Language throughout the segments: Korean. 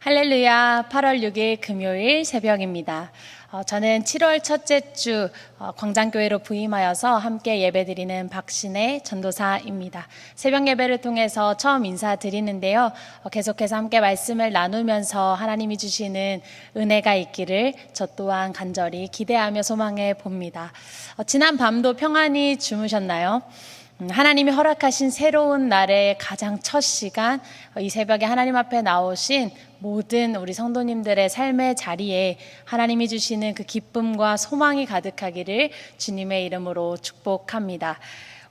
할렐루야, 8월 6일 금요일 새벽입니다. 저는 7월 첫째 주 광장교회로 부임하여서 함께 예배드리는 박신혜 전도사입니다. 새벽 예배를 통해서 처음 인사드리는데요. 계속해서 함께 말씀을 나누면서 하나님이 주시는 은혜가 있기를 저 또한 간절히 기대하며 소망해 봅니다. 지난 밤도 평안히 주무셨나요? 하나님이 허락하신 새로운 날의 가장 첫 시간, 이 새벽에 하나님 앞에 나오신 모든 우리 성도님들의 삶의 자리에 하나님이 주시는 그 기쁨과 소망이 가득하기를 주님의 이름으로 축복합니다.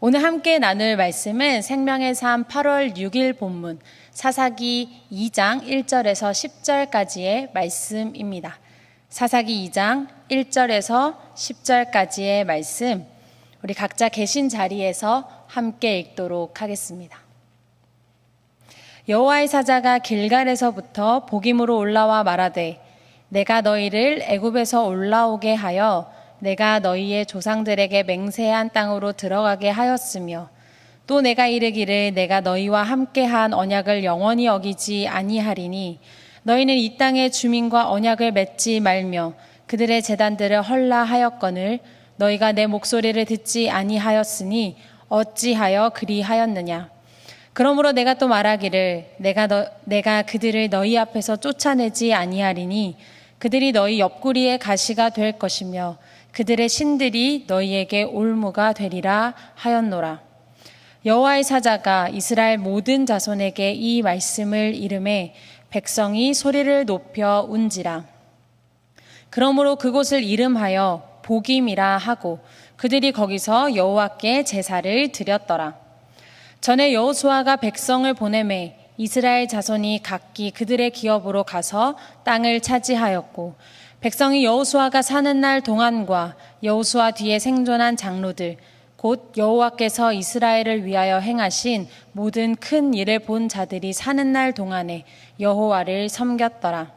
오늘 함께 나눌 말씀은 생명의 삶 8월 6일 본문 사사기 2장 1절에서 10절까지의 말씀입니다. 사사기 2장 1절에서 10절까지의 말씀, 우리 각자 계신 자리에서 함께 읽도록 하겠습니다. 여호와의 사자가 길갈에서부터 복임으로 올라와 말하되 내가 너희를 애굽에서 올라오게 하여 내가 너희의 조상들에게 맹세한 땅으로 들어가게 하였으며 또 내가 이르기를 내가 너희와 함께한 언약을 영원히 어기지 아니하리니 너희는 이 땅의 주민과 언약을 맺지 말며 그들의 제단들을 헐라하였거늘 너희가 내 목소리를 듣지 아니하였으니 어찌하여 그리하였느냐. 그러므로 내가 또 말하기를 내가 그들을 너희 앞에서 쫓아내지 아니하리니 그들이 너희 옆구리의 가시가 될 것이며 그들의 신들이 너희에게 올무가 되리라 하였노라. 여호와의 사자가 이스라엘 모든 자손에게 이 말씀을 이르매 백성이 소리를 높여 운지라. 그러므로 그곳을 이름하여 복임이라 하고 그들이 거기서 여호와께 제사를 드렸더라. 전에 여호수아가 백성을 보내매 이스라엘 자손이 각기 그들의 기업으로 가서 땅을 차지하였고 백성이 여호수아가 사는 날 동안과 여호수아 뒤에 생존한 장로들 곧 여호와께서 이스라엘을 위하여 행하신 모든 큰 일을 본 자들이 사는 날 동안에 여호와를 섬겼더라.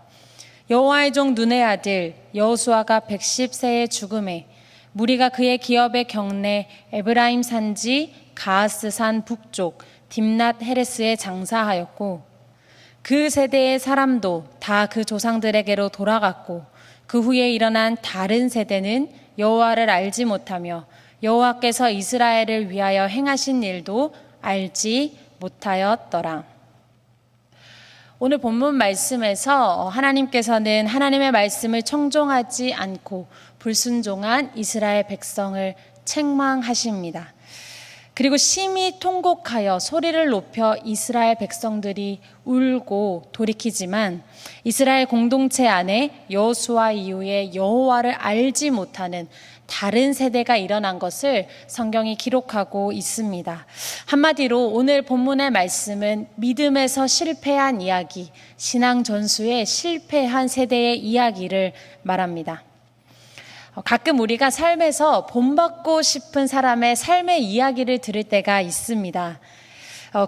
여호와의 종 눈의 아들 여호수아가 110세의 죽음에 무리가 그의 기업의 경내 에브라임 산지 가하스 산 북쪽 딥낫 헤레스에 장사하였고 그 세대의 사람도 다 그 조상들에게로 돌아갔고 그 후에 일어난 다른 세대는 여호와를 알지 못하며 여호와께서 이스라엘을 위하여 행하신 일도 알지 못하였더라. 오늘 본문 말씀에서 하나님께서는 하나님의 말씀을 청종하지 않고 불순종한 이스라엘 백성을 책망하십니다. 그리고 심히 통곡하여 소리를 높여 이스라엘 백성들이 울고 돌이키지만 이스라엘 공동체 안에 여호수아 이후에 여호와를 알지 못하는 다른 세대가 일어난 것을 성경이 기록하고 있습니다. 한마디로 오늘 본문의 말씀은 믿음에서 실패한 이야기, 신앙 전수에 실패한 세대의 이야기를 말합니다. 가끔 우리가 삶에서 본받고 싶은 사람의 삶의 이야기를 들을 때가 있습니다.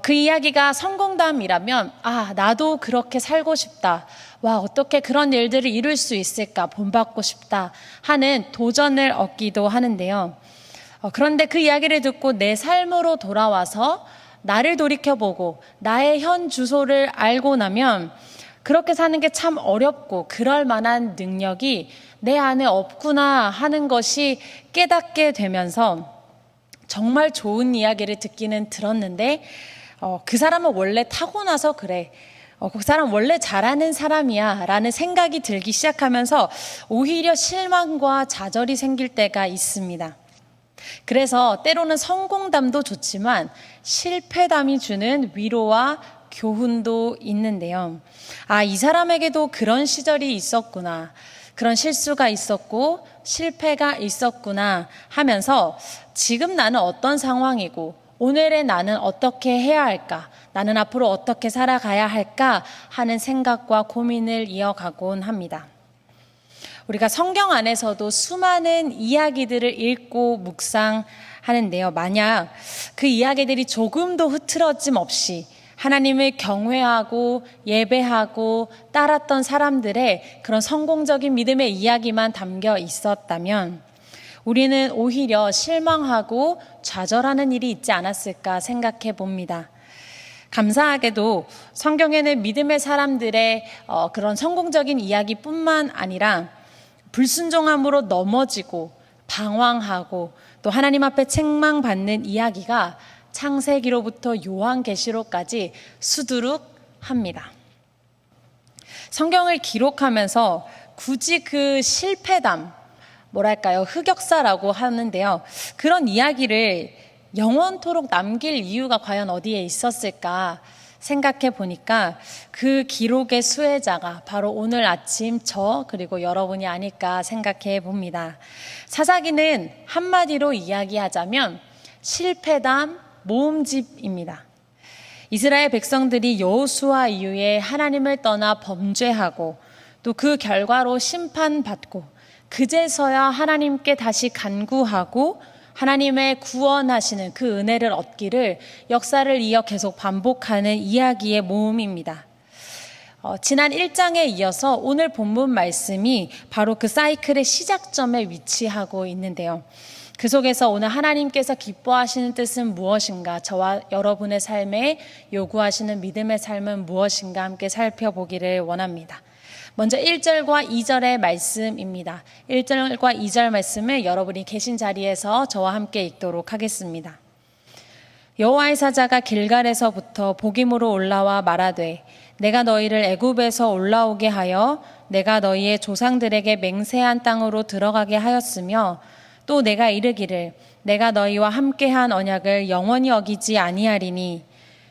그 이야기가 성공담이라면 나도 그렇게 살고 싶다. 와, 어떻게 그런 일들을 이룰 수 있을까? 본받고 싶다 하는 도전을 얻기도 하는데요. 그런데 그 이야기를 듣고 내 삶으로 돌아와서 나를 돌이켜보고 나의 현 주소를 알고 나면 그렇게 사는 게 참 어렵고 그럴 만한 능력이 내 안에 없구나 하는 것이 깨닫게 되면서 정말 좋은 이야기를 듣기는 들었는데 그 사람은 원래 타고나서 그래. 그 사람 원래 잘하는 사람이야 라는 생각이 들기 시작하면서 오히려 실망과 좌절이 생길 때가 있습니다. 그래서 때로는 성공담도 좋지만 실패담이 주는 위로와 교훈도 있는데요. 이 사람에게도 그런 시절이 있었구나. 그런 실수가 있었고 실패가 있었구나 하면서 지금 나는 어떤 상황이고 오늘의 나는 어떻게 해야 할까? 나는 앞으로 어떻게 살아가야 할까? 하는 생각과 고민을 이어가곤 합니다. 우리가 성경 안에서도 수많은 이야기들을 읽고 묵상하는데요. 만약 그 이야기들이 조금도 흐트러짐 없이 하나님을 경외하고 예배하고 따랐던 사람들의 그런 성공적인 믿음의 이야기만 담겨 있었다면 우리는 오히려 실망하고 좌절하는 일이 있지 않았을까 생각해 봅니다. 감사하게도 성경에는 믿음의 사람들의 그런 성공적인 이야기뿐만 아니라 불순종함으로 넘어지고 방황하고 또 하나님 앞에 책망받는 이야기가 창세기로부터 요한계시록까지 수두룩합니다. 성경을 기록하면서 굳이 그 실패담, 흑역사라고 하는데요. 그런 이야기를 영원토록 남길 이유가 과연 어디에 있었을까 생각해 보니까 그 기록의 수혜자가 바로 오늘 아침 그리고 여러분이 아닐까 생각해 봅니다. 사사기는 한마디로 이야기하자면 실패담 모음집입니다. 이스라엘 백성들이 여호수아 이후에 하나님을 떠나 범죄하고 또 그 결과로 심판받고 그제서야 하나님께 다시 간구하고 하나님의 구원하시는 그 은혜를 얻기를 역사를 이어 계속 반복하는 이야기의 모음입니다. 지난 1장에 이어서 오늘 본문 말씀이 바로 그 사이클의 시작점에 위치하고 있는데요. 그 속에서 오늘 하나님께서 기뻐하시는 뜻은 무엇인가, 저와 여러분의 삶에 요구하시는 믿음의 삶은 무엇인가 함께 살펴보기를 원합니다. 먼저 1절과 2절의 말씀입니다. 1절과 2절 말씀을 여러분이 계신 자리에서 저와 함께 읽도록 하겠습니다. 여호와의 사자가 길갈에서부터 보김으로 올라와 말하되 내가 너희를 애굽에서 올라오게 하여 내가 너희의 조상들에게 맹세한 땅으로 들어가게 하였으며 또 내가 이르기를 내가 너희와 함께한 언약을 영원히 어기지 아니하리니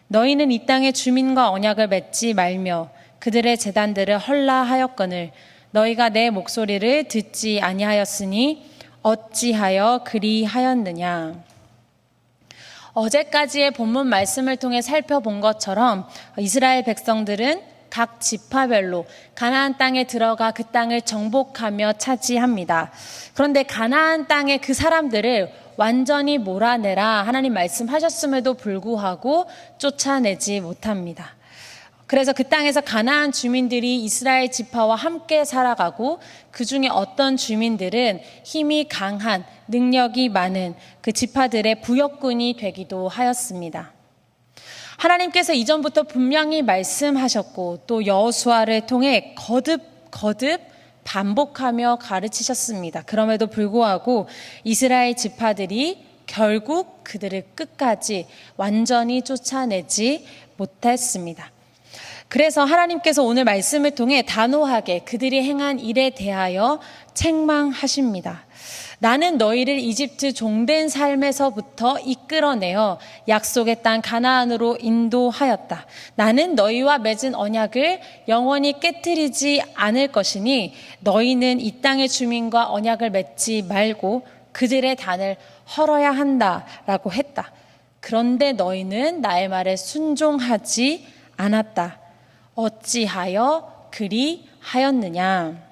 너희는 이 땅의 주민과 언약을 맺지 말며 그들의 제단들을 헐라하였거늘 너희가 내 목소리를 듣지 아니하였으니 어찌하여 그리하였느냐. 어제까지의 본문 말씀을 통해 살펴본 것처럼 이스라엘 백성들은 각 지파별로 가나안 땅에 들어가 그 땅을 정복하며 차지합니다. 그런데 가나안 땅의 그 사람들을 완전히 몰아내라 하나님 말씀하셨음에도 불구하고 쫓아내지 못합니다. 그래서 그 땅에서 가나안 주민들이 이스라엘 지파와 함께 살아가고 그 중에 어떤 주민들은 힘이 강한 능력이 많은 그 지파들의 부역군이 되기도 하였습니다. 하나님께서 이전부터 분명히 말씀하셨고 또 여호수아를 통해 거듭 반복하며 가르치셨습니다. 그럼에도 불구하고 이스라엘 지파들이 결국 그들을 끝까지 완전히 쫓아내지 못했습니다. 그래서 하나님께서 오늘 말씀을 통해 단호하게 그들이 행한 일에 대하여 책망하십니다. 나는 너희를 이집트 종된 삶에서부터 이끌어내어 약속의 땅 가나안으로 인도하였다. 나는 너희와 맺은 언약을 영원히 깨트리지 않을 것이니 너희는 이 땅의 주민과 언약을 맺지 말고 그들의 단을 헐어야 한다라고 했다. 그런데 너희는 나의 말에 순종하지 않았다. 어찌하여 그리하였느냐.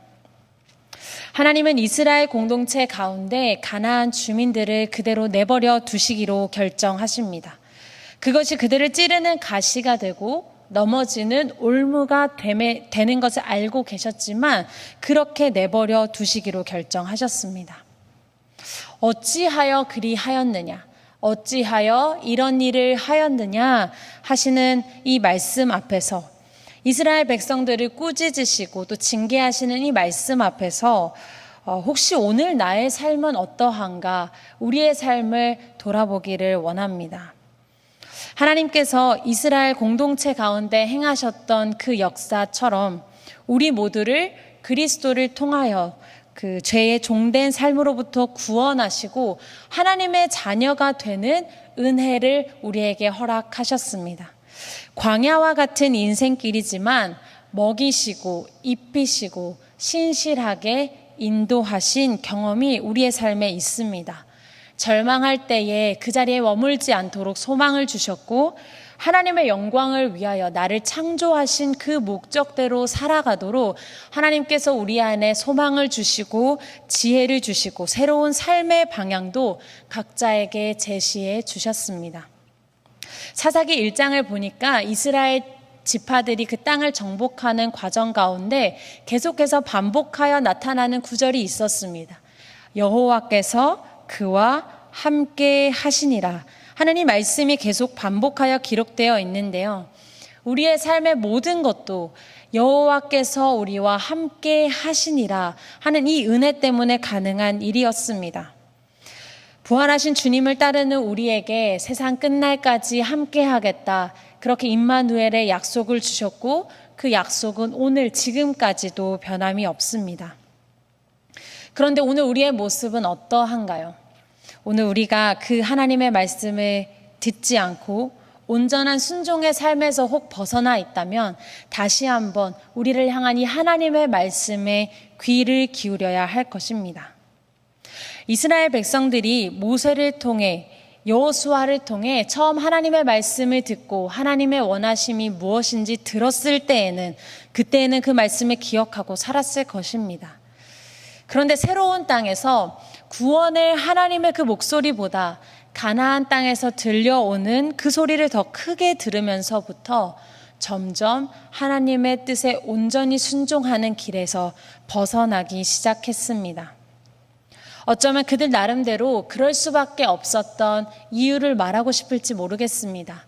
하나님은 이스라엘 공동체 가운데 가나안 주민들을 그대로 내버려 두시기로 결정하십니다. 그것이 그들을 찌르는 가시가 되고 넘어지는 올무가 되는 것을 알고 계셨지만 그렇게 내버려 두시기로 결정하셨습니다. 어찌하여 그리하였느냐, 어찌하여 이런 일을 하였느냐 하시는 이 말씀 앞에서 이스라엘 백성들을 꾸짖으시고 또 징계하시는 이 말씀 앞에서 혹시 오늘 나의 삶은 어떠한가, 우리의 삶을 돌아보기를 원합니다. 하나님께서 이스라엘 공동체 가운데 행하셨던 그 역사처럼 우리 모두를 그리스도를 통하여 그 죄의 종된 삶으로부터 구원하시고 하나님의 자녀가 되는 은혜를 우리에게 허락하셨습니다. 광야와 같은 인생길이지만 먹이시고 입히시고 신실하게 인도하신 경험이 우리의 삶에 있습니다. 절망할 때에 그 자리에 머물지 않도록 소망을 주셨고 하나님의 영광을 위하여 나를 창조하신 그 목적대로 살아가도록 하나님께서 우리 안에 소망을 주시고 지혜를 주시고 새로운 삶의 방향도 각자에게 제시해 주셨습니다. 사사기 1장을 보니까 이스라엘 지파들이 그 땅을 정복하는 과정 가운데 계속해서 반복하여 나타나는 구절이 있었습니다. 여호와께서 그와 함께 하시니라. 하나님 말씀이 계속 반복하여 기록되어 있는데요. 우리의 삶의 모든 것도 여호와께서 우리와 함께 하시니라 하는 이 은혜 때문에 가능한 일이었습니다. 부활하신 주님을 따르는 우리에게 세상 끝날까지 함께 하겠다, 그렇게 임마누엘의 약속을 주셨고 그 약속은 오늘 지금까지도 변함이 없습니다. 그런데 오늘 우리의 모습은 어떠한가요? 오늘 우리가 그 하나님의 말씀을 듣지 않고 온전한 순종의 삶에서 혹 벗어나 있다면 다시 한번 우리를 향한 이 하나님의 말씀에 귀를 기울여야 할 것입니다. 이스라엘 백성들이 모세를 통해 여호수아를 통해 처음 하나님의 말씀을 듣고 하나님의 원하심이 무엇인지 들었을 때에는 그때에는 그 말씀을 기억하고 살았을 것입니다. 그런데 새로운 땅에서 구원의 하나님의 그 목소리보다 가나안 땅에서 들려오는 그 소리를 더 크게 들으면서부터 점점 하나님의 뜻에 온전히 순종하는 길에서 벗어나기 시작했습니다. 어쩌면 그들 나름대로 그럴 수밖에 없었던 이유를 말하고 싶을지 모르겠습니다.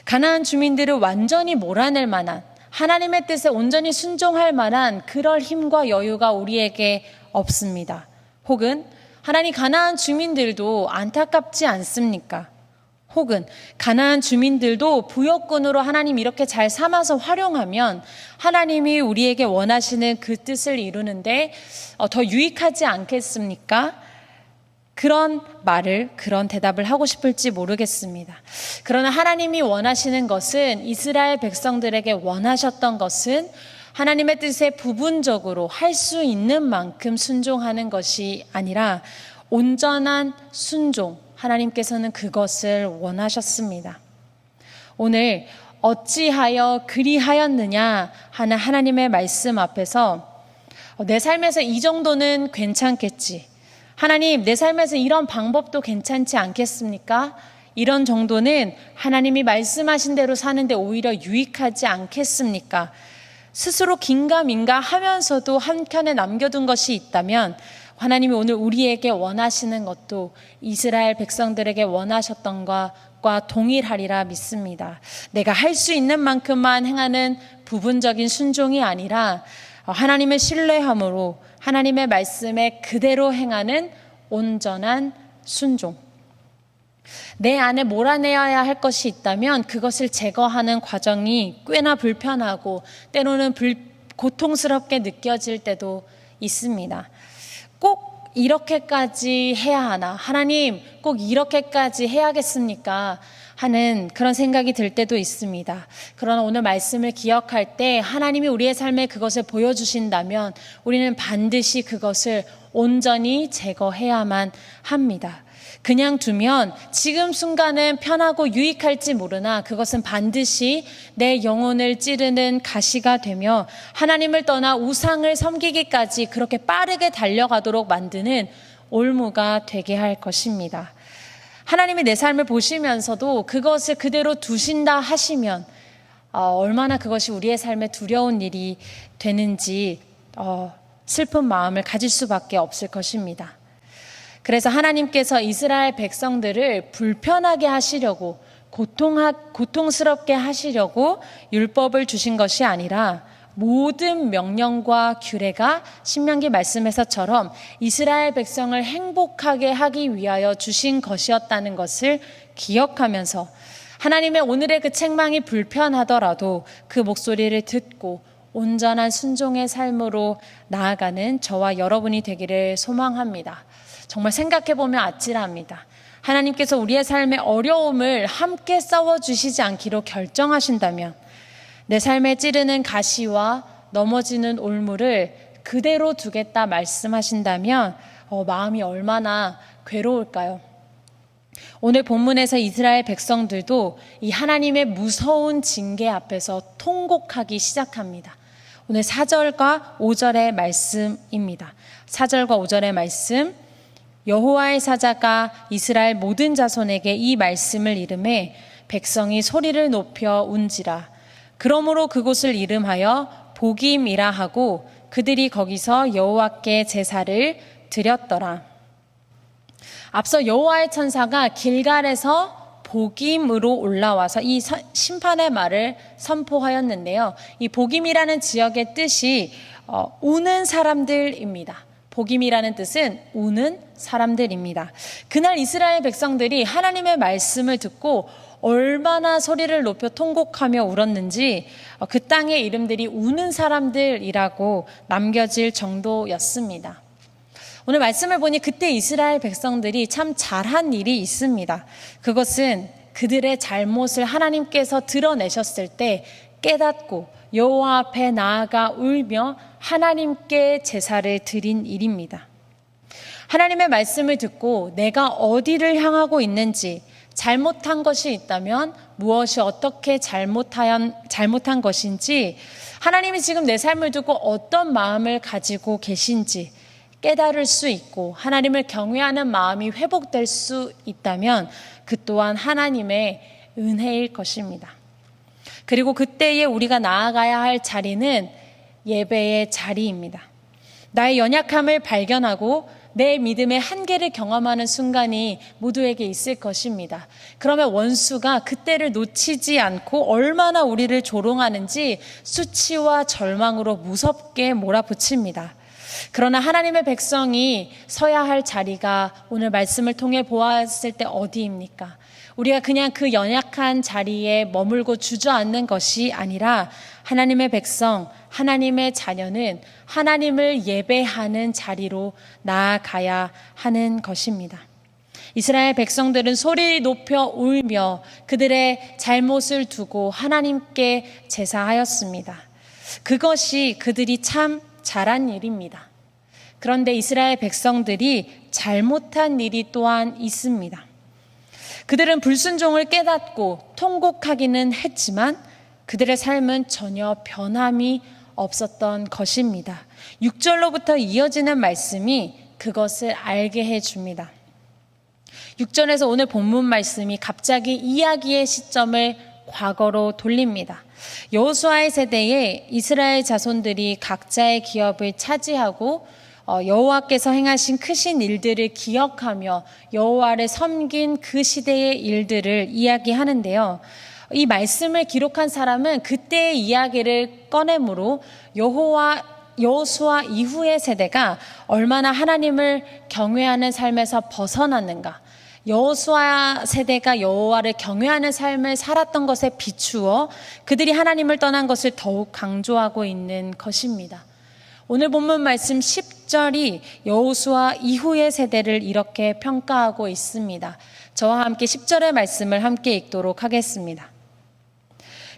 가나안 주민들을 완전히 몰아낼 만한, 하나님의 뜻에 온전히 순종할 만한 그럴 힘과 여유가 우리에게 없습니다. 혹은 하나님, 가나안 주민들도 안타깝지 않습니까? 혹은 가나안 주민들도 부역군으로 하나님 이렇게 잘 삼아서 활용하면 하나님이 우리에게 원하시는 그 뜻을 이루는데 더 유익하지 않겠습니까? 그런 말을, 그런 대답을 하고 싶을지 모르겠습니다. 그러나 하나님이 원하시는 것은, 이스라엘 백성들에게 원하셨던 것은 하나님의 뜻에 부분적으로 할 수 있는 만큼 순종하는 것이 아니라 온전한 순종, 하나님께서는 그것을 원하셨습니다. 오늘 어찌하여 그리하였느냐 하는 하나님의 말씀 앞에서 내 삶에서 이 정도는 괜찮겠지, 하나님 내 삶에서 이런 방법도 괜찮지 않겠습니까? 이런 정도는 하나님이 말씀하신 대로 사는데 오히려 유익하지 않겠습니까? 스스로 긴가민가 하면서도 한켠에 남겨둔 것이 있다면 하나님이 오늘 우리에게 원하시는 것도 이스라엘 백성들에게 원하셨던 것과 동일하리라 믿습니다. 내가 할 수 있는 만큼만 행하는 부분적인 순종이 아니라 하나님을 신뢰함으로 하나님의 말씀에 그대로 행하는 온전한 순종. 내 안에 몰아내야 할 것이 있다면 그것을 제거하는 과정이 꽤나 불편하고 때로는 고통스럽게 느껴질 때도 있습니다. 꼭 이렇게까지 해야 하나? 하나님, 꼭 이렇게까지 해야겠습니까? 하는 그런 생각이 들 때도 있습니다. 그러나 오늘 말씀을 기억할 때 하나님이 우리의 삶에 그것을 보여주신다면 우리는 반드시 그것을 온전히 제거해야만 합니다. 그냥 두면 지금 순간은 편하고 유익할지 모르나 그것은 반드시 내 영혼을 찌르는 가시가 되며 하나님을 떠나 우상을 섬기기까지 그렇게 빠르게 달려가도록 만드는 올무가 되게 할 것입니다. 하나님이 내 삶을 보시면서도 그것을 그대로 두신다 하시면 얼마나 그것이 우리의 삶에 두려운 일이 되는지 슬픈 마음을 가질 수밖에 없을 것입니다. 그래서 하나님께서 이스라엘 백성들을 불편하게 하시려고 고통스럽게 하시려고 율법을 주신 것이 아니라 모든 명령과 규례가 신명기 말씀에서처럼 이스라엘 백성을 행복하게 하기 위하여 주신 것이었다는 것을 기억하면서 하나님의 오늘의 그 책망이 불편하더라도 그 목소리를 듣고 온전한 순종의 삶으로 나아가는 저와 여러분이 되기를 소망합니다. 정말 생각해보면 아찔합니다. 하나님께서 우리의 삶의 어려움을 함께 싸워주시지 않기로 결정하신다면 내 삶에 찌르는 가시와 넘어지는 올무를 그대로 두겠다 말씀하신다면 마음이 얼마나 괴로울까요? 오늘 본문에서 이스라엘 백성들도 이 하나님의 무서운 징계 앞에서 통곡하기 시작합니다. 오늘 4절과 5절의 말씀입니다. 4절과 5절의 말씀, 여호와의 사자가 이스라엘 모든 자손에게 이 말씀을 이르매 백성이 소리를 높여 운지라. 그러므로 그곳을 이름하여 보김이라 하고 그들이 거기서 여호와께 제사를 드렸더라. 앞서 여호와의 천사가 길갈에서 복임으로 올라와서 이 심판의 말을 선포하였는데요. 이 복임이라는 지역의 뜻이 우는 사람들입니다. 복임이라는 뜻은 우는 사람들입니다. 그날 이스라엘 백성들이 하나님의 말씀을 듣고 얼마나 소리를 높여 통곡하며 울었는지 그 땅의 이름들이 우는 사람들이라고 남겨질 정도였습니다. 오늘 말씀을 보니 그때 이스라엘 백성들이 참 잘한 일이 있습니다. 그것은 그들의 잘못을 하나님께서 드러내셨을 때 깨닫고 여호와 앞에 나아가 울며 하나님께 제사를 드린 일입니다. 하나님의 말씀을 듣고 내가 어디를 향하고 있는지, 잘못한 것이 있다면 무엇이 어떻게 잘못한 것인지, 하나님이 지금 내 삶을 두고 어떤 마음을 가지고 계신지 깨달을 수 있고 하나님을 경외하는 마음이 회복될 수 있다면 그 또한 하나님의 은혜일 것입니다. 그리고 그때에 우리가 나아가야 할 자리는 예배의 자리입니다. 나의 연약함을 발견하고 내 믿음의 한계를 경험하는 순간이 모두에게 있을 것입니다. 그러면 원수가 그때를 놓치지 않고 얼마나 우리를 조롱하는지 수치와 절망으로 무섭게 몰아붙입니다. 그러나 하나님의 백성이 서야 할 자리가 오늘 말씀을 통해 보았을 때 어디입니까? 우리가 그냥 그 연약한 자리에 머물고 주저앉는 것이 아니라 하나님의 백성, 하나님의 자녀는 하나님을 예배하는 자리로 나아가야 하는 것입니다. 이스라엘 백성들은 소리 높여 울며 그들의 잘못을 두고 하나님께 제사하였습니다. 그것이 그들이 참 잘한 일입니다. 그런데 이스라엘 백성들이 잘못한 일이 또한 있습니다. 그들은 불순종을 깨닫고 통곡하기는 했지만 그들의 삶은 전혀 변함이 없었던 것입니다. 6절로부터 이어지는 말씀이 그것을 알게 해줍니다. 6절에서 오늘 본문 말씀이 갑자기 이야기의 시점을 과거로 돌립니다. 여호수아의 세대에 이스라엘 자손들이 각자의 기업을 차지하고 여호와께서 행하신 크신 일들을 기억하며 여호와를 섬긴 그 시대의 일들을 이야기하는데요. 이 말씀을 기록한 사람은 그때의 이야기를 꺼내므로 여호수아 이후의 세대가 얼마나 하나님을 경외하는 삶에서 벗어났는가, 여호수아 세대가 여호와를 경외하는 삶을 살았던 것에 비추어 그들이 하나님을 떠난 것을 더욱 강조하고 있는 것입니다. 오늘 본문 말씀 10절이 여호수아 이후의 세대를 이렇게 평가하고 있습니다. 저와 함께 10절의 말씀을 함께 읽도록 하겠습니다.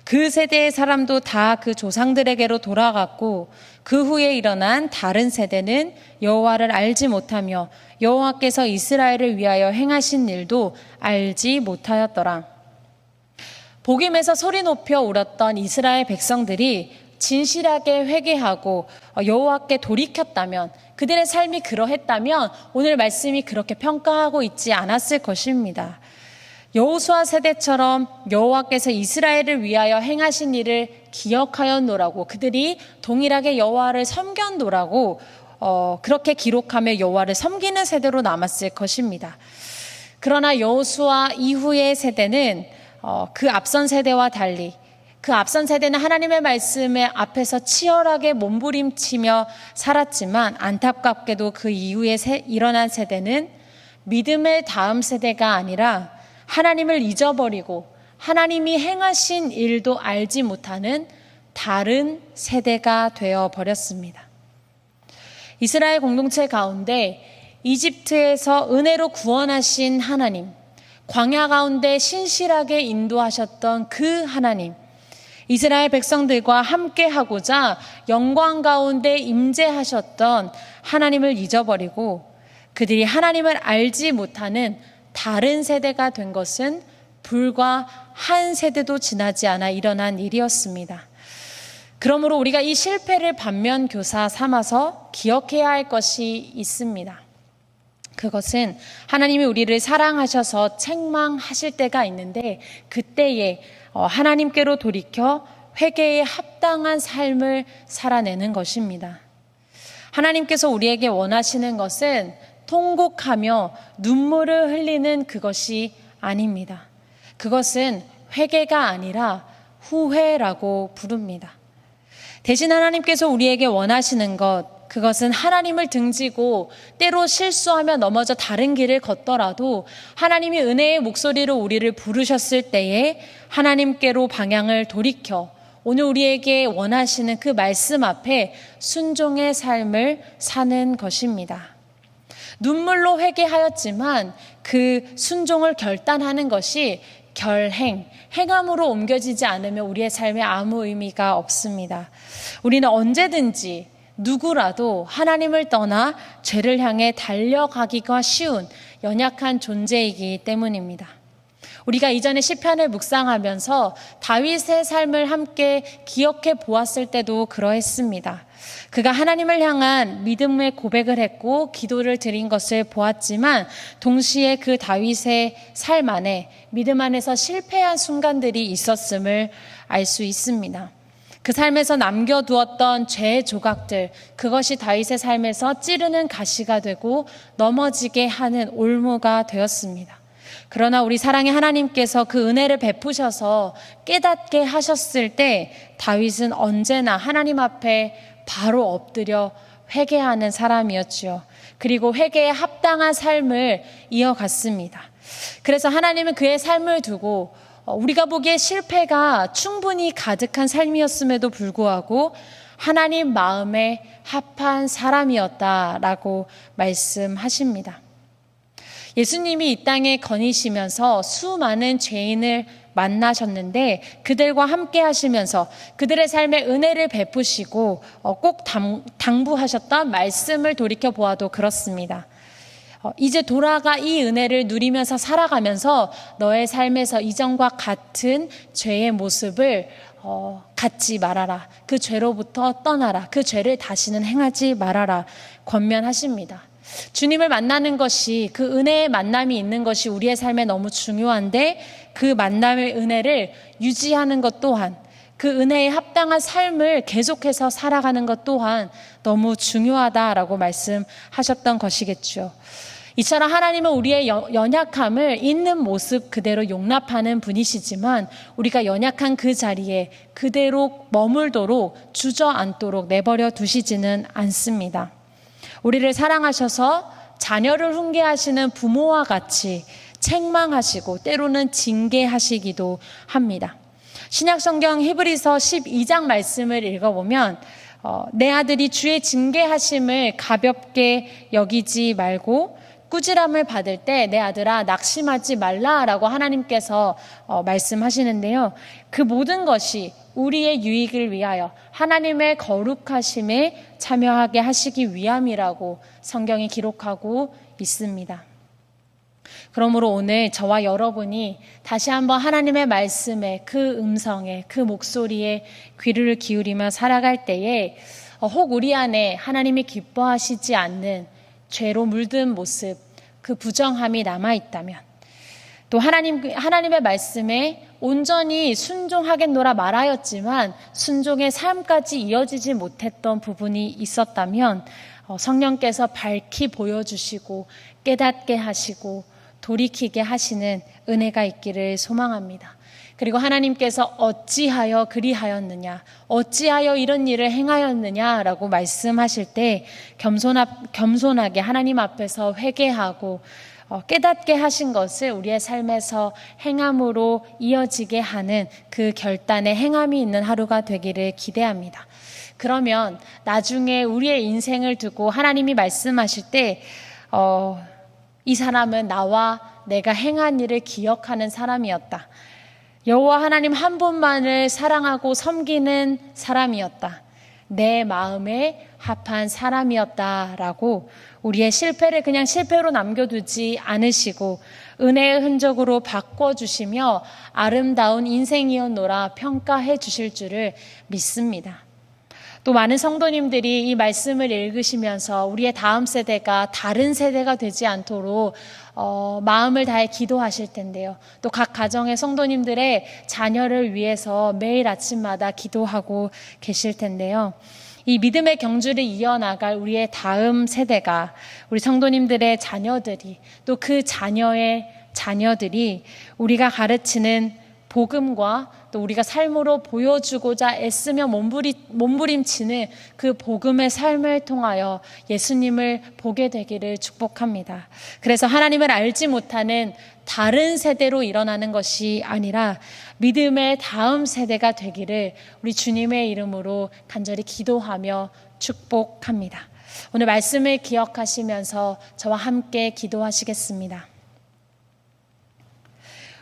그 세대의 사람도 다 그 조상들에게로 돌아갔고 그 후에 일어난 다른 세대는 여호와를 알지 못하며 여호와께서 이스라엘을 위하여 행하신 일도 알지 못하였더라. 복임에서 소리 높여 울었던 이스라엘 백성들이 진실하게 회개하고 여호와께 돌이켰다면, 그들의 삶이 그러했다면 오늘 말씀이 그렇게 평가하고 있지 않았을 것입니다. 여호수아 세대처럼 여호와께서 이스라엘을 위하여 행하신 일을 기억하였노라고, 그들이 동일하게 여호와를 섬겼노라고 그렇게 기록하며 여호와를 섬기는 세대로 남았을 것입니다. 그러나 여호수아 이후의 세대는 그 앞선 세대와 달리, 그 앞선 세대는 하나님의 말씀에 앞에서 치열하게 몸부림치며 살았지만 안타깝게도 그 이후에 일어난 세대는 믿음의 다음 세대가 아니라 하나님을 잊어버리고 하나님이 행하신 일도 알지 못하는 다른 세대가 되어버렸습니다. 이스라엘 공동체 가운데 이집트에서 은혜로 구원하신 하나님, 광야 가운데 신실하게 인도하셨던 그 하나님, 이스라엘 백성들과 함께하고자 영광 가운데 임재하셨던 하나님을 잊어버리고 그들이 하나님을 알지 못하는 다른 세대가 된 것은 불과 한 세대도 지나지 않아 일어난 일이었습니다. 그러므로 우리가 이 실패를 반면교사 삼아서 기억해야 할 것이 있습니다. 그것은 하나님이 우리를 사랑하셔서 책망하실 때가 있는데 그때에 하나님께로 돌이켜 회개에 합당한 삶을 살아내는 것입니다. 하나님께서 우리에게 원하시는 것은 통곡하며 눈물을 흘리는 그것이 아닙니다. 그것은 회개가 아니라 후회라고 부릅니다. 대신 하나님께서 우리에게 원하시는 것, 그것은 하나님을 등지고 때로 실수하며 넘어져 다른 길을 걷더라도 하나님이 은혜의 목소리로 우리를 부르셨을 때에 하나님께로 방향을 돌이켜 오늘 우리에게 원하시는 그 말씀 앞에 순종의 삶을 사는 것입니다. 눈물로 회개하였지만 그 순종을 결단하는 것이 결행, 행함으로 옮겨지지 않으면 우리의 삶에 아무 의미가 없습니다. 우리는 언제든지 누구라도 하나님을 떠나 죄를 향해 달려가기가 쉬운 연약한 존재이기 때문입니다. 우리가 이전에 시편을 묵상하면서 다윗의 삶을 함께 기억해 보았을 때도 그러했습니다. 그가 하나님을 향한 믿음의 고백을 했고 기도를 드린 것을 보았지만 동시에 그 다윗의 삶 안에 믿음 안에서 실패한 순간들이 있었음을 알 수 있습니다. 그 삶에서 남겨두었던 죄의 조각들, 그것이 다윗의 삶에서 찌르는 가시가 되고 넘어지게 하는 올무가 되었습니다. 그러나 우리 사랑의 하나님께서 그 은혜를 베푸셔서 깨닫게 하셨을 때 다윗은 언제나 하나님 앞에 바로 엎드려 회개하는 사람이었지요. 그리고 회개에 합당한 삶을 이어갔습니다. 그래서 하나님은 그의 삶을 두고 우리가 보기에 실패가 충분히 가득한 삶이었음에도 불구하고 하나님 마음에 합한 사람이었다라고 말씀하십니다. 예수님이 이 땅에 거니시면서 수많은 죄인을 만나셨는데 그들과 함께 하시면서 그들의 삶에 은혜를 베푸시고 꼭 당부하셨던 말씀을 돌이켜 보아도 그렇습니다. 이제 돌아가 이 은혜를 누리면서 살아가면서 너의 삶에서 이전과 같은 죄의 모습을 갖지 말아라. 그 죄로부터 떠나라. 그 죄를 다시는 행하지 말아라. 권면하십니다. 주님을 만나는 것이, 그 은혜의 만남이 있는 것이 우리의 삶에 너무 중요한데 그 만남의 은혜를 유지하는 것 또한, 그 은혜에 합당한 삶을 계속해서 살아가는 것 또한 너무 중요하다라고 말씀하셨던 것이겠죠. 이처럼 하나님은 우리의 연약함을 있는 모습 그대로 용납하는 분이시지만 우리가 연약한 그 자리에 그대로 머물도록 주저앉도록 내버려 두시지는 않습니다. 우리를 사랑하셔서 자녀를 훈계하시는 부모와 같이 책망하시고 때로는 징계하시기도 합니다. 신약성경 히브리서 12장 말씀을 읽어보면 내 아들이 주의 징계하심을 가볍게 여기지 말고 꾸지람을 받을 때 내 아들아 낙심하지 말라라고 하나님께서 말씀하시는데요. 그 모든 것이 우리의 유익을 위하여 하나님의 거룩하심에 참여하게 하시기 위함이라고 성경이 기록하고 있습니다. 그러므로 오늘 저와 여러분이 다시 한번 하나님의 말씀에, 그 음성에, 그 목소리에 귀를 기울이며 살아갈 때에 혹 우리 안에 하나님이 기뻐하시지 않는 죄로 물든 모습, 그 부정함이 남아있다면 또 하나님의 말씀에 온전히 순종하겠노라 말하였지만 순종의 삶까지 이어지지 못했던 부분이 있었다면 성령께서 밝히 보여주시고 깨닫게 하시고 돌이키게 하시는 은혜가 있기를 소망합니다. 그리고 하나님께서 어찌하여 그리하였느냐, 어찌하여 이런 일을 행하였느냐라고 말씀하실 때 겸손하게 하나님 앞에서 회개하고 깨닫게 하신 것을 우리의 삶에서 행함으로 이어지게 하는 그 결단의 행함이 있는 하루가 되기를 기대합니다. 그러면 나중에 우리의 인생을 두고 하나님이 말씀하실 때 이 사람은 나와 내가 행한 일을 기억하는 사람이었다. 여호와 하나님 한 분만을 사랑하고 섬기는 사람이었다. 내 마음에 합한 사람이었다라고 우리의 실패를 그냥 실패로 남겨두지 않으시고 은혜의 흔적으로 바꿔주시며 아름다운 인생이었노라 평가해 주실 줄을 믿습니다. 또 많은 성도님들이 이 말씀을 읽으시면서 우리의 다음 세대가 다른 세대가 되지 않도록 마음을 다해 기도하실 텐데요. 또 각 가정의 성도님들의 자녀를 위해서 매일 아침마다 기도하고 계실 텐데요. 이 믿음의 경주를 이어나갈 우리의 다음 세대가, 우리 성도님들의 자녀들이 또 그 자녀의 자녀들이 우리가 가르치는 복음과 또 우리가 삶으로 보여주고자 애쓰며 몸부림치는 그 복음의 삶을 통하여 예수님을 보게 되기를 축복합니다. 그래서 하나님을 알지 못하는 다른 세대로 일어나는 것이 아니라 믿음의 다음 세대가 되기를 우리 주님의 이름으로 간절히 기도하며 축복합니다. 오늘 말씀을 기억하시면서 저와 함께 기도하시겠습니다.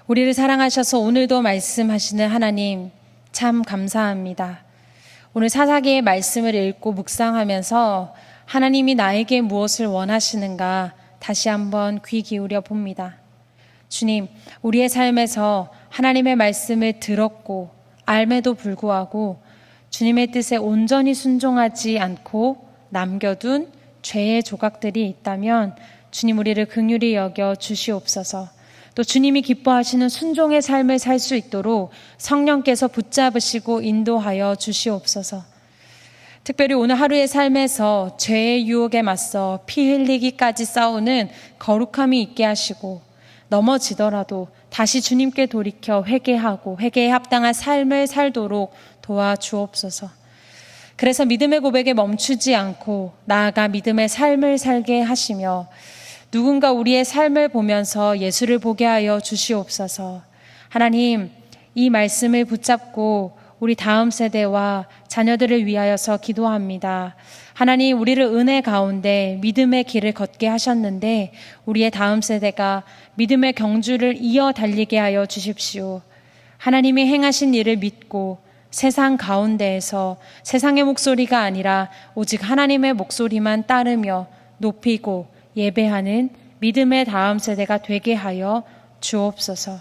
우리를 사랑하셔서 오늘도 말씀하시는 하나님, 참 감사합니다. 오늘 사사기의 말씀을 읽고 묵상하면서 하나님이 나에게 무엇을 원하시는가 다시 한번 귀 기울여 봅니다. 주님, 우리의 삶에서 하나님의 말씀을 들었고 알매도 불구하고 주님의 뜻에 온전히 순종하지 않고 남겨둔 죄의 조각들이 있다면 주님, 우리를 긍휼히 여겨 주시옵소서. 또 주님이 기뻐하시는 순종의 삶을 살 수 있도록 성령께서 붙잡으시고 인도하여 주시옵소서. 특별히 오늘 하루의 삶에서 죄의 유혹에 맞서 피 흘리기까지 싸우는 거룩함이 있게 하시고 넘어지더라도 다시 주님께 돌이켜 회개하고 회개에 합당한 삶을 살도록 도와주옵소서. 그래서 믿음의 고백에 멈추지 않고 나아가 믿음의 삶을 살게 하시며 누군가 우리의 삶을 보면서 예수를 보게 하여 주시옵소서. 하나님, 이 말씀을 붙잡고 우리 다음 세대와 자녀들을 위하여서 기도합니다. 하나님, 우리를 은혜 가운데 믿음의 길을 걷게 하셨는데 우리의 다음 세대가 믿음의 경주를 이어 달리게 하여 주십시오. 하나님이 행하신 일을 믿고 세상 가운데에서 세상의 목소리가 아니라 오직 하나님의 목소리만 따르며 높이고 예배하는 믿음의 다음 세대가 되게 하여 주옵소서.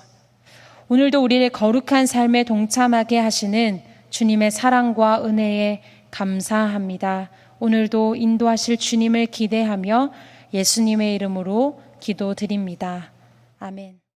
오늘도 우리를 거룩한 삶에 동참하게 하시는 주님의 사랑과 은혜에 감사합니다. 오늘도 인도하실 주님을 기대하며 예수님의 이름으로 기도드립니다. 아멘.